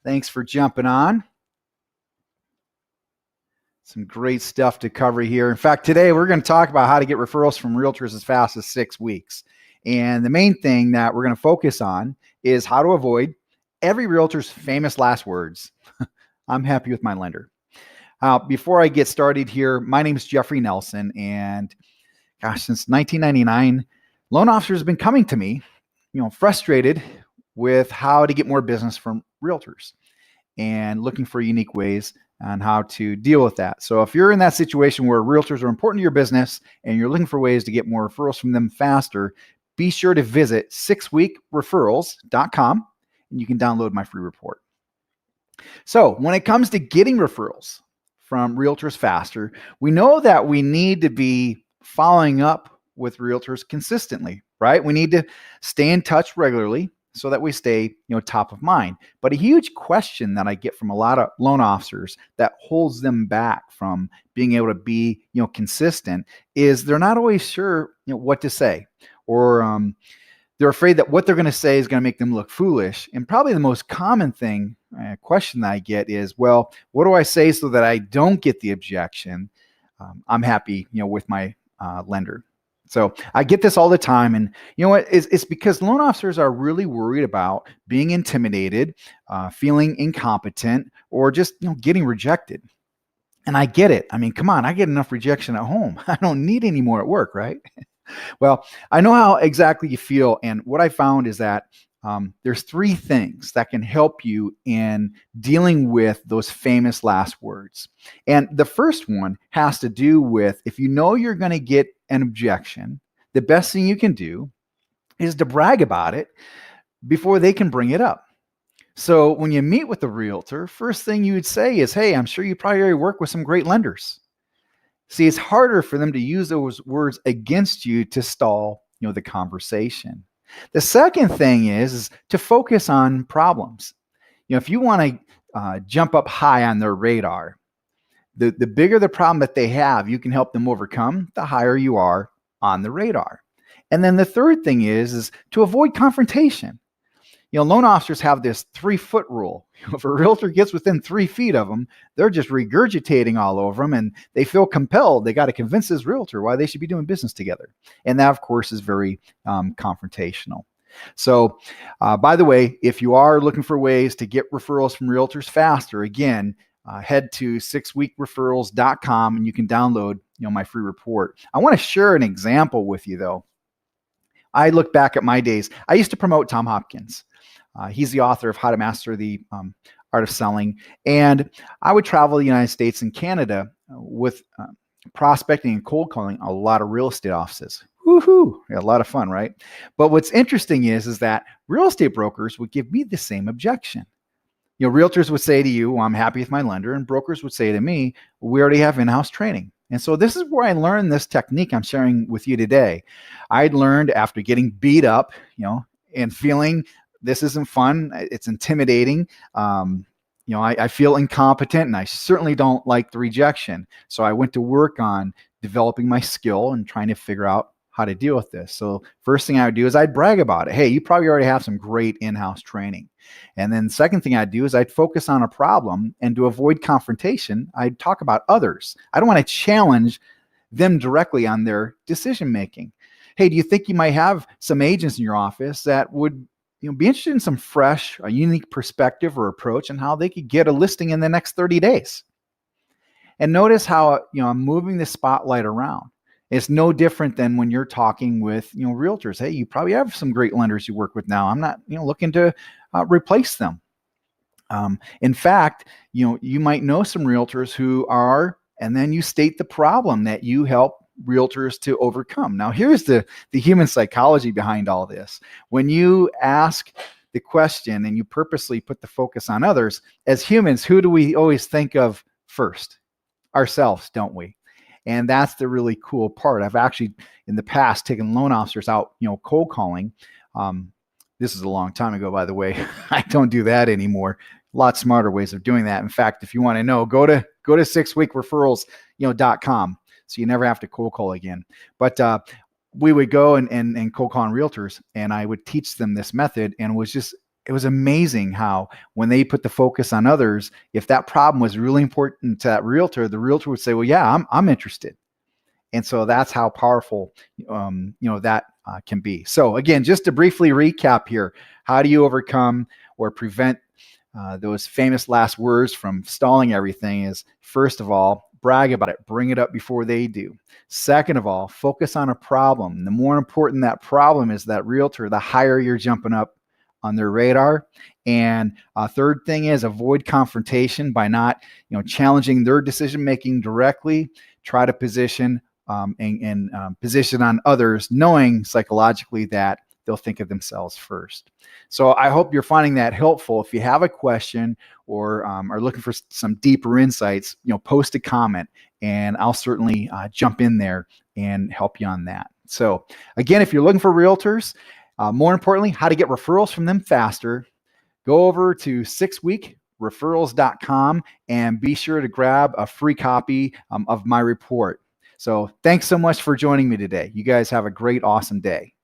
Thanks for jumping on. Some great stuff to cover here. In fact, today we're going to talk about how to get referrals from realtors as fast as 6 weeks. And the main thing that we're going to focus on is how to avoid every realtor's famous last words. I'm happy with my lender. Before I get started here, my name is Jeffrey Nelson, and since 1999, loan officers have been coming to me, frustrated with how to get more business from realtors and looking for unique ways on how to deal with that. So if you're in that situation where realtors are important to your business and you're looking for ways to get more referrals from them faster, be sure to visit 6weekreferrals.com and you can download my free report. So when it comes to getting referrals from realtors faster, we know that we need to be following up with realtors consistently, right? We need to stay in touch regularly so that we stay, top of mind. But a huge question that I get from a lot of loan officers that holds them back from being able to be, consistent is they're not always sure, what to say, or they're afraid that what they're going to say is going to make them look foolish. And probably the most common question that I get is, well, what do I say so that I don't get the objection? I'm happy, with my lender. So I get this all the time. And you know what? It's because loan officers are really worried about being intimidated, feeling incompetent, or just getting rejected. And I get it. I mean, come on, I get enough rejection at home. I don't need any more at work, right? Well, I know how exactly you feel. And what I found is that there's 3 things that can help you in dealing with those famous last words. And the first one has to do with, if you know you're going to get an objection, the best thing you can do is to brag about it before they can bring it up. So when you meet with the realtor, first thing you would say is, hey, I'm sure you probably already work with some great lenders. See, it's harder for them to use those words against you to stall, the conversation. The second thing is to focus on problems. If you want to jump up high on their radar, the bigger the problem that they have, you can help them overcome, the higher you are on the radar. And then the third thing is to avoid confrontation. Loan officers have this 3-foot rule. If a realtor gets within 3 feet of them, they're just regurgitating all over them, and they feel compelled. They got to convince this realtor why they should be doing business together. And that, of course, is very confrontational. So, by the way, if you are looking for ways to get referrals from realtors faster, again, head to 6weekreferrals.com and you can download, my free report. I want to share an example with you, though. I look back at my days. I used to promote Tom Hopkins. He's the author of How to Master the Art of Selling. And I would travel the United States and Canada with prospecting and cold calling a lot of real estate offices. Woohoo! Yeah, a lot of fun, right? But what's interesting is that real estate brokers would give me the same objection. Realtors would say to you, well, I'm happy with my lender, and brokers would say to me, we already have in-house training. And so this is where I learned this technique I'm sharing with you today. I'd learned after getting beat up, and feeling this isn't fun, it's intimidating. I feel incompetent, and I certainly don't like the rejection. So I went to work on developing my skill and trying to figure out how to deal with this. So first thing I would do is I'd brag about it. Hey, you probably already have some great in-house training. And then second thing I'd do is I'd focus on a problem, and to avoid confrontation, I'd talk about others. I don't want to challenge them directly on their decision making. Hey, do you think you might have some agents in your office that would be interested in some fresh, a unique perspective or approach on how they could get a listing in the next 30 days? And notice how I'm moving the spotlight around. It's no different than when you're talking with realtors. Hey, you probably have some great lenders you work with now. I'm not looking to replace them. In fact, you might know some realtors who are, and then you state the problem that you help realtors to overcome. Now, here's the human psychology behind all this. When you ask the question and you purposely put the focus on others, as humans, who do we always think of first? Ourselves, don't we? And that's the really cool part. I've actually, in the past, taken loan officers out, cold calling. This is a long time ago, by the way. I don't do that anymore. A lot smarter ways of doing that. In fact, if you want to know, go to 6weekreferrals.com. So you never have to cold call again. But we would go and cold call on realtors, and I would teach them this method, and it was just it was amazing how when they put the focus on others, if that problem was really important to that realtor, the realtor would say, well, yeah, I'm interested. And so that's how powerful, that can be. So again, just to briefly recap here, how do you overcome or prevent those famous last words from stalling everything? Is, first of all, brag about it, bring it up before they do. Second of all, focus on a problem. The more important that problem is, that realtor, the higher you're jumping up on their radar. And third thing is, avoid confrontation by not challenging their decision making directly. Try to position position on others, knowing psychologically that they'll think of themselves first. So I hope you're finding that helpful. If you have a question or are looking for some deeper insights, post a comment, and I'll certainly jump in there and help you on that. So again, if you're looking for realtors, more importantly, how to get referrals from them faster, go over to 6weekreferrals.com and be sure to grab a free copy of my report. So thanks so much for joining me today. You guys have a great, awesome day.